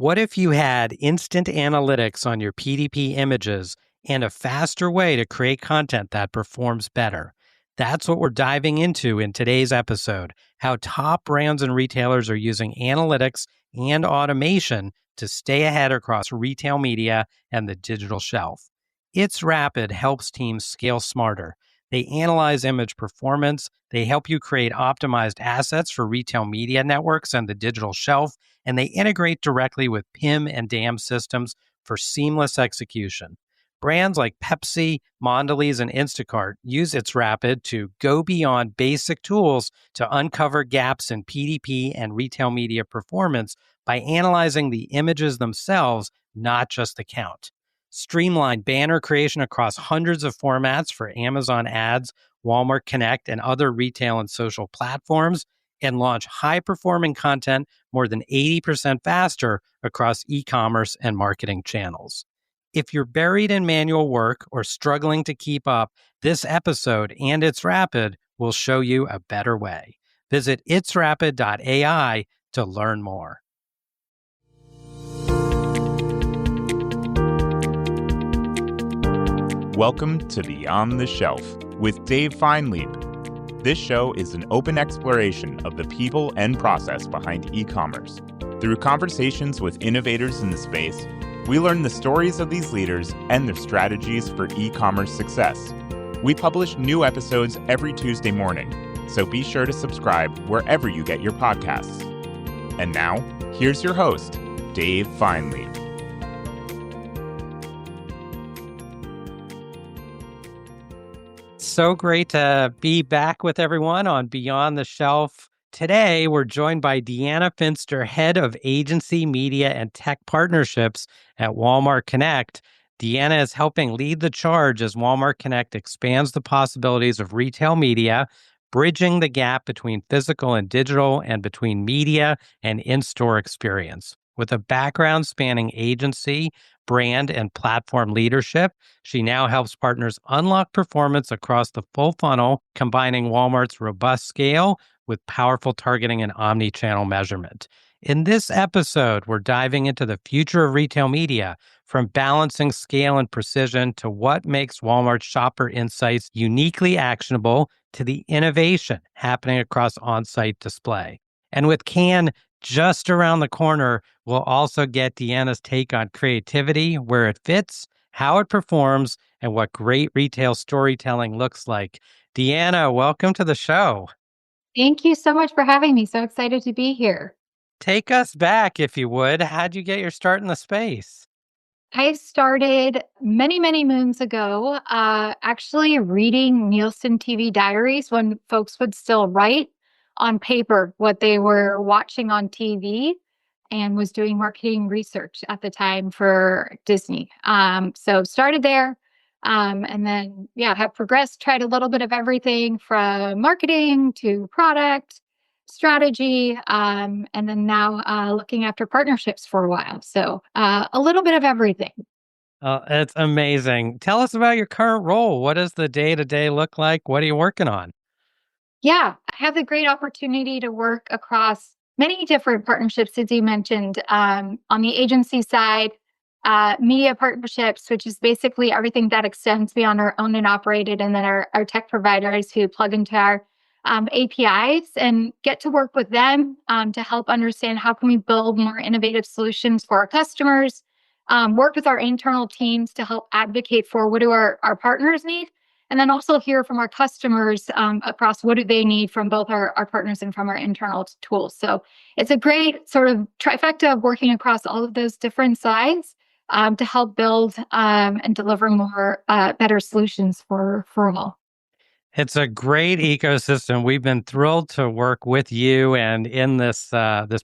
What if you had instant analytics on your PDP images and a faster way to create content that performs better? That's what we're diving into in today's episode, how top brands and retailers are using analytics and automation to stay ahead across retail media and the digital shelf. It's Rapid helps teams scale smarter. They analyze image performance, they help you create optimized assets for retail media networks and the digital shelf, and they integrate directly with PIM and DAM systems for seamless execution. Brands like Pepsi, Mondelez, and Instacart use its Rapid to go beyond basic tools to uncover gaps in PDP and retail media performance by analyzing the images themselves, not just the count. Streamline banner creation across hundreds of formats for Amazon Ads, Walmart Connect, and other retail and social platforms, and launch high-performing content more than 80% faster across e-commerce and marketing channels. If you're buried in manual work or struggling to keep up, this episode and It's Rapid will show you a better way. Visit itsrapid.ai to learn more. Welcome to Beyond the Shelf with Dave Feinlieb. This show is an open exploration of the people and process behind e-commerce. Through conversations with innovators in the space, we learn the stories of these leaders and their strategies for e-commerce success. We publish new episodes every Tuesday morning, so be sure to subscribe wherever you get your podcasts. And now, here's your host, Dave Feinlieb. So great to be back with everyone on Beyond the Shelf. Today, we're joined by Diana Finster, Head of Agency, Media, and Tech Partnerships at Walmart Connect. Diana is helping lead the charge as Walmart Connect expands the possibilities of retail media, bridging the gap between physical and digital and between media and in-store experience. With a background spanning agency, brand, and platform leadership, she now helps partners unlock performance across the full funnel, combining Walmart's robust scale with powerful targeting and omnichannel measurement. In this episode, we're diving into the future of retail media, from balancing scale and precision to what makes Walmart's shopper insights uniquely actionable to the innovation happening across on-site display. And with Cannes just around the corner, we'll also get Deanna's take on creativity, where it fits, how it performs, and what great retail storytelling looks like. Deanna, welcome to the show. Thank you so much for having me. So excited to be here. Take us back, if you would. How'd you get your start in the space? I started many moons ago, actually reading Nielsen TV diaries when folks would still write on paper what they were watching on TV, and was doing marketing research at the time for Disney. So started there. And then, have progressed, tried a little bit of everything from marketing to product strategy, and then now looking after partnerships for a while. So a little bit of everything. It's amazing. Tell us about your current role. What does the day-to-day look like? What are you working on? Yeah, I have the great opportunity to work across many different partnerships, as you mentioned, on the agency side, media partnerships, which is basically everything that extends beyond our owned and operated, and then our tech providers who plug into our APIs, and get to work with them to help understand how can we build more innovative solutions for our customers, work with our internal teams to help advocate for what do our partners need, and then also hear from our customers across what do they need from both our partners and from our internal tools. So it's a great sort of trifecta of working across all of those different sides to help build and deliver more better solutions for all. It's a great ecosystem. We've been thrilled to work with you and in this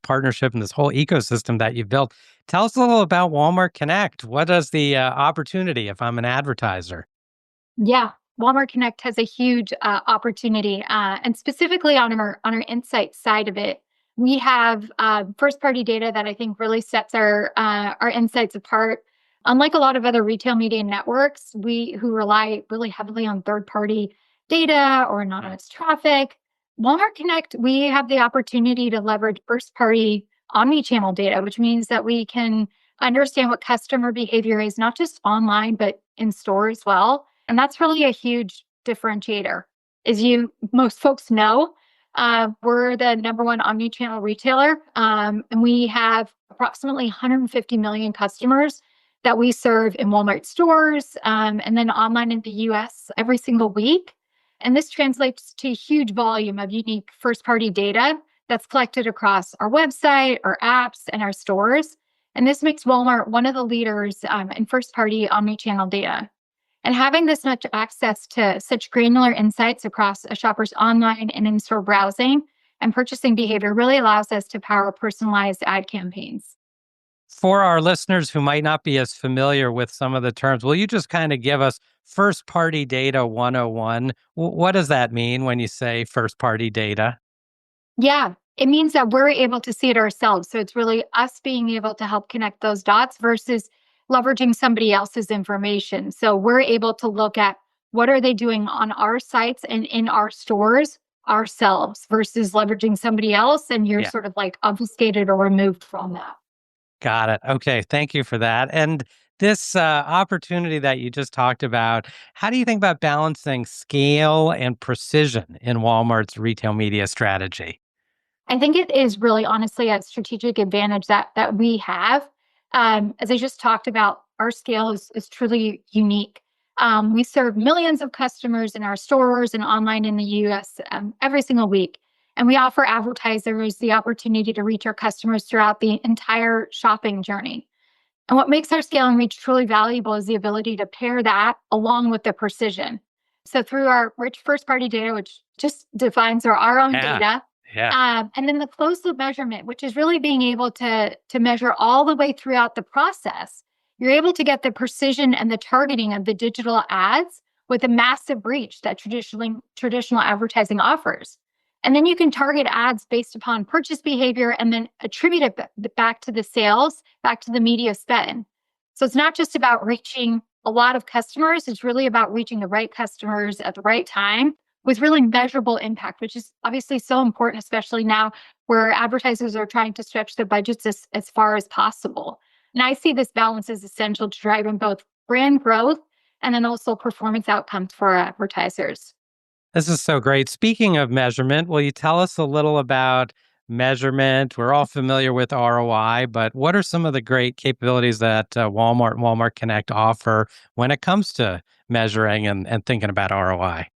partnership and this whole ecosystem that you've built. Tell us a little about Walmart Connect. What is the opportunity if I'm an advertiser? Yeah, Walmart Connect has a huge opportunity, and specifically on our insights side of it, we have first party data that I think really sets our insights apart. Unlike a lot of other retail media networks, who rely really heavily on third party data or anonymous traffic, Walmart Connect, we have the opportunity to leverage first party omnichannel data, which means that we can understand what customer behavior is, not just online, but in store as well. And that's really a huge differentiator. As most folks know, we're the number one omnichannel retailer, and we have approximately 150 million customers that we serve in Walmart stores, and then online in the US every single week. And this translates to a huge volume of unique first-party data that's collected across our website, our apps, and our stores. And this makes Walmart one of the leaders in first-party omnichannel data. And having this much access to such granular insights across a shopper's online and in-store browsing and purchasing behavior really allows us to power personalized ad campaigns. For our listeners who might not be as familiar with some of the terms, will you just kind of give us first party data 101? What does that mean when you say first party data? Yeah, it means that we're able to see it ourselves. So it's really us being able to help connect those dots versus leveraging somebody else's information. So we're able to look at what are they doing on our sites and in our stores ourselves versus leveraging somebody else, and you're Yeah. sort of like obfuscated or removed from that. Got it. Okay. Thank you for that. And this opportunity that you just talked about, how do you think about balancing scale and precision in Walmart's retail media strategy? I think it is really honestly a strategic advantage that we have. As I just talked about, our scale is truly unique. We serve millions of customers in our stores and online in the US every single week. And we offer advertisers the opportunity to reach our customers throughout the entire shopping journey. And what makes our scale and reach truly valuable is the ability to pair that along with the precision. So through our rich first party data, which just defines our own Yeah. data, Yeah. and then the closed loop measurement, which is really being able to measure all the way throughout the process, you're able to get the precision and the targeting of the digital ads with a massive reach that traditional advertising offers. And then you can target ads based upon purchase behavior and then attribute it back to the sales, back to the media spend. So it's not just about reaching a lot of customers, it's really about reaching the right customers at the right time with really measurable impact, which is obviously so important, especially now where advertisers are trying to stretch their budgets as far as possible. And I see this balance as essential to driving both brand growth and then also performance outcomes for our advertisers. This is so great. Speaking of measurement, will you tell us a little about measurement? We're all familiar with ROI, but what are some of the great capabilities that Walmart and Walmart Connect offer when it comes to measuring and thinking about ROI?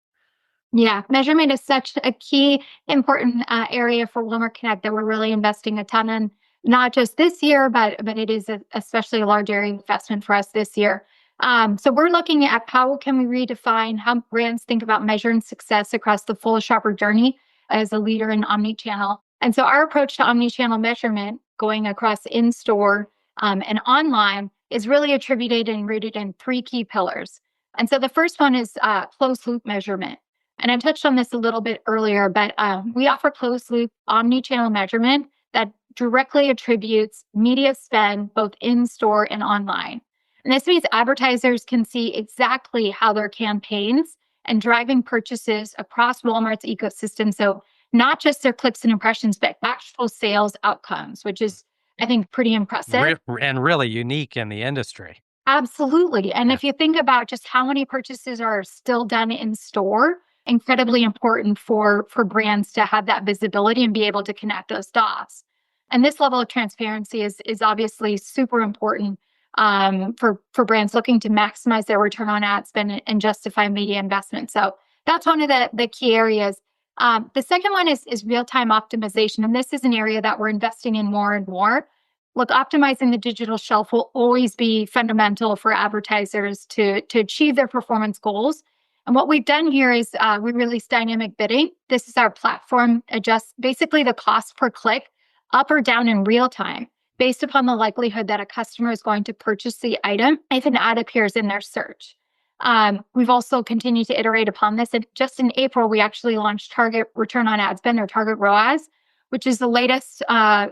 Yeah, measurement is such a key, important area for Walmart Connect that we're really investing a ton in, not just this year, but it is especially a large area of investment for us this year. So we're looking at how can we redefine how brands think about measuring success across the full shopper journey as a leader in omnichannel. And so our approach to omnichannel measurement, going across in-store and online, is really attributed and rooted in three key pillars. And so the first one is closed loop measurement. And I touched on this a little bit earlier, but we offer closed loop omni-channel measurement that directly attributes media spend both in store and online. And this means advertisers can see exactly how their campaigns and driving purchases across Walmart's ecosystem. So not just their clicks and impressions, but actual sales outcomes, which is, I think, pretty impressive. And really unique in the industry. Absolutely. And Yeah. if you think about just how many purchases are still done in store, incredibly important for brands to have that visibility and be able to connect those dots. And this level of transparency is obviously super important for brands looking to maximize their return on ad spend and justify media investment. So that's one of the key areas. The second one is real-time optimization. And this is an area that we're investing in more and more. Look, optimizing the digital shelf will always be fundamental for advertisers to achieve their performance goals. And what we've done here is we released dynamic bidding. This is our platform adjusts basically the cost per click up or down in real time based upon the likelihood that a customer is going to purchase the item if an ad appears in their search. We've also continued to iterate upon this. And just in April, we actually launched Target Return on Ad Spend, or Target ROAS, which is the latest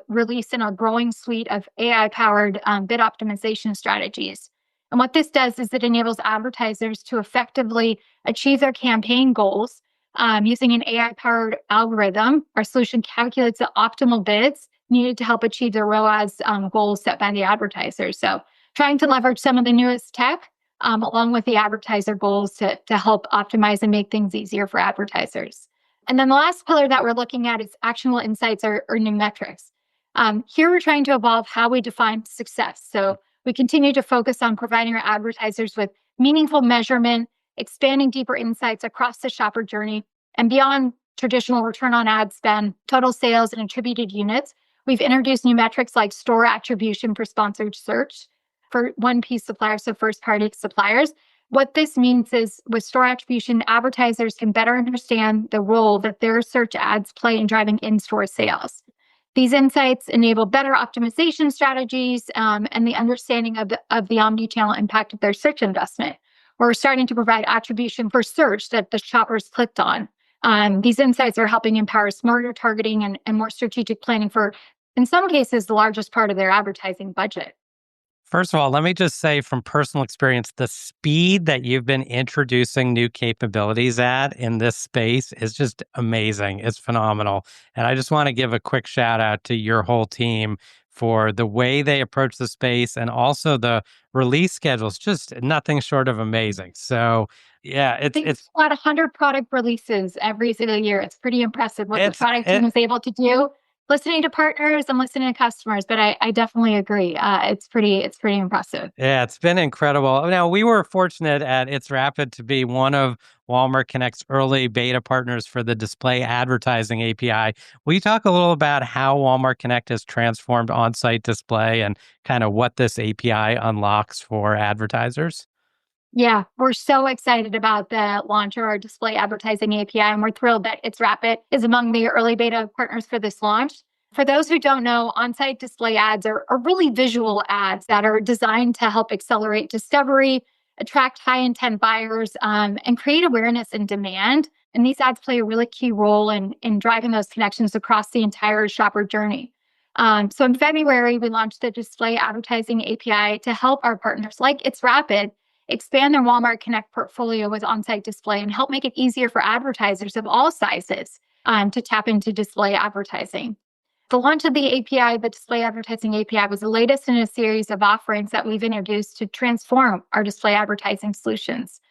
release in a growing suite of AI-powered bid optimization strategies. And what this does is it enables advertisers to effectively achieve their campaign goals using an AI-powered algorithm. Our solution calculates the optimal bids needed to help achieve the ROAS goals set by the advertisers. So trying to leverage some of the newest tech along with the advertiser goals to help optimize and make things easier for advertisers. And then the last pillar that we're looking at is actionable insights or new metrics. Here we're trying to evolve how we define success. So we continue to focus on providing our advertisers with meaningful measurement, expanding deeper insights across the shopper journey, and beyond traditional return on ad spend, total sales, and attributed units. We've introduced new metrics like store attribution for sponsored search for 1P suppliers, so first-party suppliers. What this means is with store attribution, advertisers can better understand the role that their search ads play in driving in-store sales. These insights enable better optimization strategies and the understanding of the omnichannel impact of their search investment. We're starting to provide attribution for search that the shoppers clicked on. These insights are helping empower smarter targeting and more strategic planning for, in some cases, the largest part of their advertising budget. First of all, let me just say from personal experience, the speed that you've been introducing new capabilities at in this space is just amazing. It's phenomenal. And I just want to give a quick shout out to your whole team for the way they approach the space and also the release schedules, just nothing short of amazing. So yeah, I think it's about 100 product releases every single year. It's pretty impressive what the product team is able to do, listening to partners and listening to customers. But I definitely agree. It's pretty impressive. Yeah, it's been incredible. Now, we were fortunate at It's Rapid to be one of Walmart Connect's early beta partners for the display advertising API. Will you talk a little about how Walmart Connect has transformed on-site display and kind of what this API unlocks for advertisers? Yeah, we're so excited about the launch of our display advertising API, and we're thrilled that It's Rapid is among the early beta partners for this launch. For those who don't know, on-site display ads are really visual ads that are designed to help accelerate discovery, attract high-intent buyers, and create awareness and demand. And these ads play a really key role in driving those connections across the entire shopper journey. So in February, we launched the display advertising API to help our partners like It's Rapid expand their Walmart Connect portfolio with on-site display and help make it easier for advertisers of all sizes to tap into display advertising. The launch of the API, the display advertising API, was the latest in a series of offerings that we've introduced to transform our display advertising solutions,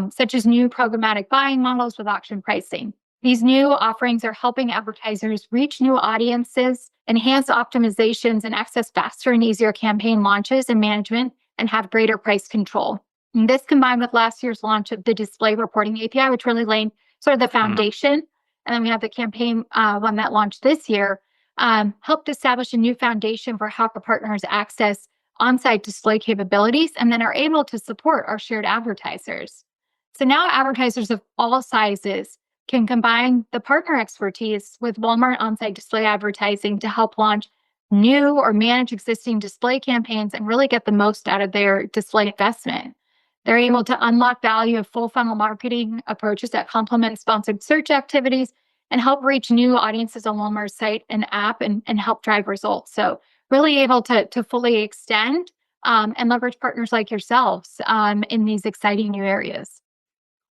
such as new programmatic buying models with auction pricing. These new offerings are helping advertisers reach new audiences, enhance optimizations, and access faster and easier campaign launches and management, and have greater price control. And this combined with last year's launch of the display reporting API, which really laid sort of the foundation. And then we have the campaign one that launched this year, helped establish a new foundation for how our partners access on-site display capabilities and then are able to support our shared advertisers. So now advertisers of all sizes can combine the partner expertise with Walmart on-site display advertising to help launch new or manage existing display campaigns and really get the most out of their display investment. They're able to unlock value of full funnel marketing approaches that complement sponsored search activities and help reach new audiences on Walmart's site and app and help drive results. So really able to fully extend and leverage partners like yourselves in these exciting new areas.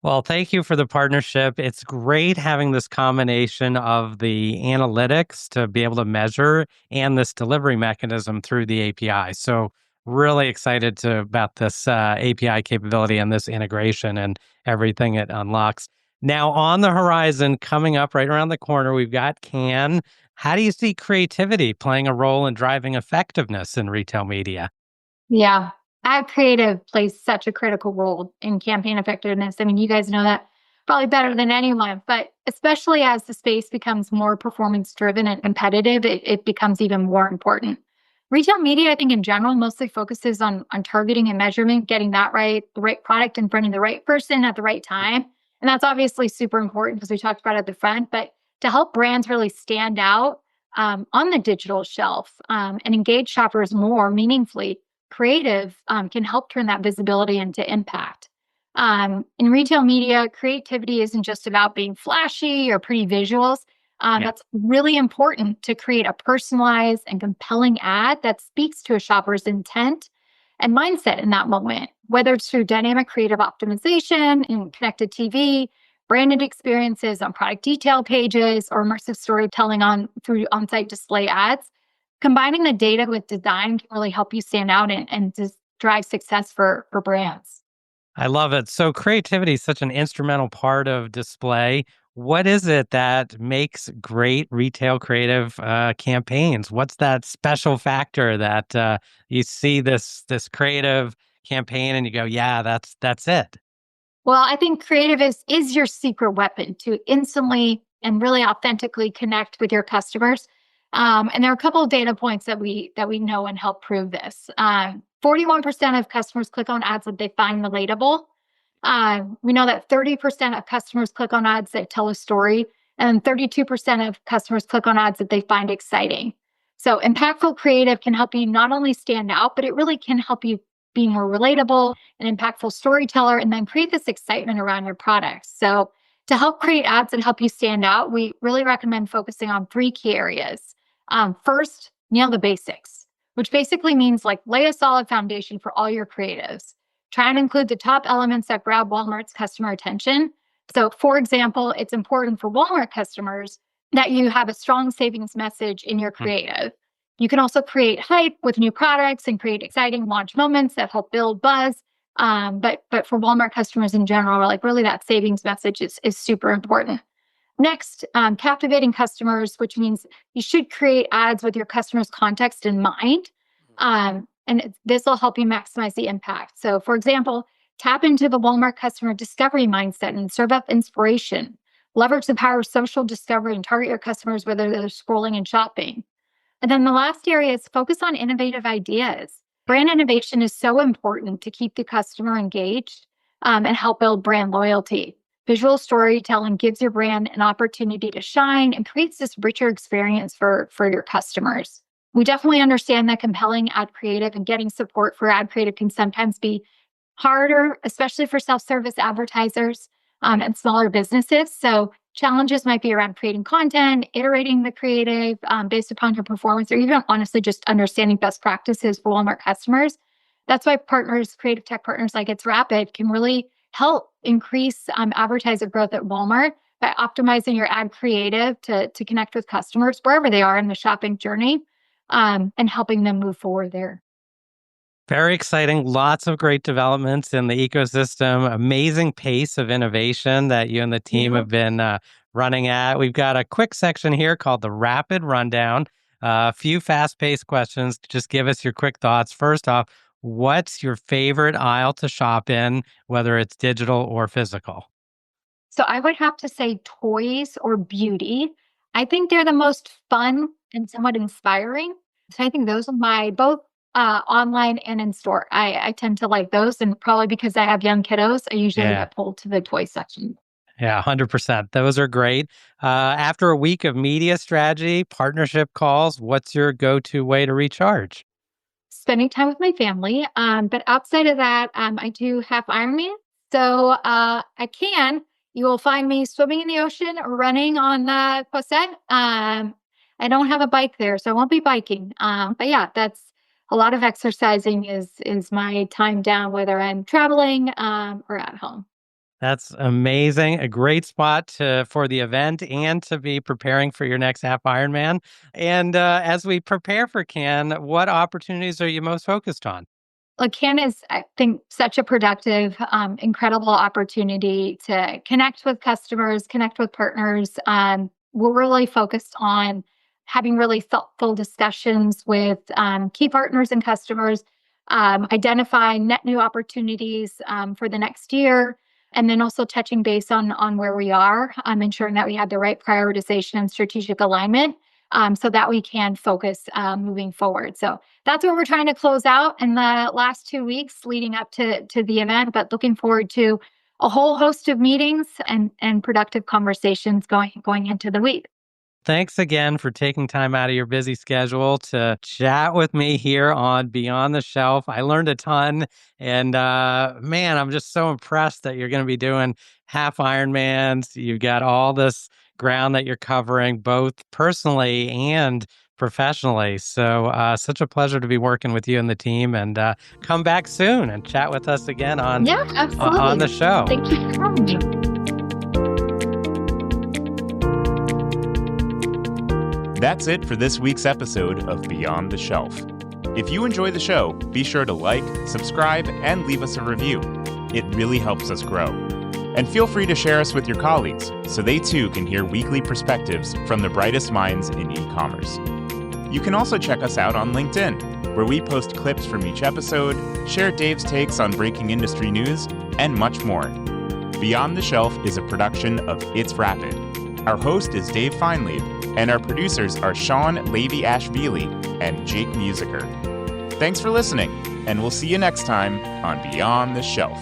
Well, thank you for the partnership. It's great having this combination of the analytics to be able to measure and this delivery mechanism through the API. So really excited about this API capability and this integration and everything it unlocks. Now on the horizon, coming up right around the corner, we've got Cannes. How do you see creativity playing a role in driving effectiveness in retail media? Yeah, ad creative plays such a critical role in campaign effectiveness. I mean, you guys know that probably better than anyone, but especially as the space becomes more performance driven and competitive, it becomes even more important. Retail media, I think in general, mostly focuses on targeting and measurement, getting that right, the right product in front of the right person at the right time. And that's obviously super important because we talked about it at the front, but to help brands really stand out on the digital shelf and engage shoppers more meaningfully, creative can help turn that visibility into impact. In retail media, creativity isn't just about being flashy or pretty visuals. That's really important to create a personalized and compelling ad that speaks to a shopper's intent and mindset in that moment, whether it's through dynamic creative optimization in connected TV, branded experiences on product detail pages or immersive storytelling through on-site display ads. Combining the data with design can really help you stand out and just drive success for brands. I love it. So creativity is such an instrumental part of display. What is it that makes great retail creative campaigns? What's that special factor that you see this creative campaign and you go, yeah, that's it. Well, I think creative is your secret weapon to instantly and really authentically connect with your customers. And there are a couple of data points that we know and help prove this. 41% of customers click on ads that they find relatable. We know that 30% of customers click on ads that tell a story, and 32% of customers click on ads that they find exciting. So impactful creative can help you not only stand out, but it really can help you be more relatable, an impactful storyteller, and then create this excitement around your products. So to help create ads that help you stand out, we really recommend focusing on three key areas. First, nail the basics, which basically means like lay a solid foundation for all your creatives. Try and include the top elements that grab Walmart's customer attention. So, for example, it's important for Walmart customers that you have a strong savings message in your creative. You can also create hype with new products and create exciting launch moments that help build buzz. But for Walmart customers in general, like really that savings message is super important. Next, captivating customers, which means you should create ads with your customers' context in mind. And this will help you maximize the impact. So, for example, tap into the Walmart customer discovery mindset and serve up inspiration. Leverage the power of social discovery and target your customers whether they're scrolling and shopping. And then the last area is focus on innovative ideas. Brand innovation is so important to keep the customer engaged and help build brand loyalty. Visual storytelling gives your brand an opportunity to shine and creates this richer experience for your customers. We definitely understand that compelling ad creative and getting support for ad creative can sometimes be harder, especially for self-service advertisers and smaller businesses. So challenges might be around creating content, iterating the creative based upon your performance, or even honestly just understanding best practices for Walmart customers. That's why creative tech partners like It's Rapid can really help increase advertiser growth at Walmart by optimizing your ad creative to connect with customers wherever they are in the shopping journey and helping them move forward there. Very exciting. Lots of great developments in the ecosystem. Amazing pace of innovation that you and the team have been running at. We've got a quick section here called the Rapid Rundown. A few fast-paced questions. Just give us your quick thoughts. First off, what's your favorite aisle to shop in, whether it's digital or physical? So I would have to say toys or beauty. I think they're the most fun and somewhat inspiring. So I think those are my both online and in store. I tend to like those, and probably because I have young kiddos, I usually Yeah. get pulled to the toy section. Yeah, 100%. Those are great. After a week of media strategy, partnership calls, what's your go-to way to recharge? Spending time with my family. But outside of that, I do have Ironman. So you will find me swimming in the ocean or running on the Quasset. I don't have a bike there, so I won't be biking. But yeah, that's a lot of exercising is my time down, whether I'm traveling or at home. That's amazing. A great spot for the event and to be preparing for your next half Ironman. And as we prepare for Cannes, what opportunities are you most focused on? Like Cannes is, I think, such a productive, incredible opportunity to connect with customers, connect with partners. We're really focused on having really thoughtful discussions with key partners and customers, identifying net new opportunities for the next year, and then also touching base on where we are, ensuring that we have the right prioritization and strategic alignment so that we can focus moving forward. So that's what we're trying to close out in the last 2 weeks leading up to the event, but looking forward to a whole host of meetings and productive conversations going into the week. Thanks again for taking time out of your busy schedule to chat with me here on Beyond the Shelf. I learned a ton, and man, I'm just so impressed that you're going to be doing half Ironmans. You've got all this ground that you're covering, both personally and professionally. So, such a pleasure to be working with you and the team. And come back soon and chat with us again on Yeah, absolutely. on the show. Thank you for having me. That's it for this week's episode of Beyond the Shelf. If you enjoy the show, be sure to like, subscribe, and leave us a review. It really helps us grow. And feel free to share us with your colleagues so they too can hear weekly perspectives from the brightest minds in e-commerce. You can also check us out on LinkedIn, where we post clips from each episode, share Dave's takes on breaking industry news, and much more. Beyond the Shelf is a production of It's Rapid. Our host is Dave Fineleib, and our producers are Sean Levy-Ashvili and Jake Musiker. Thanks for listening, and we'll see you next time on Beyond the Shelf.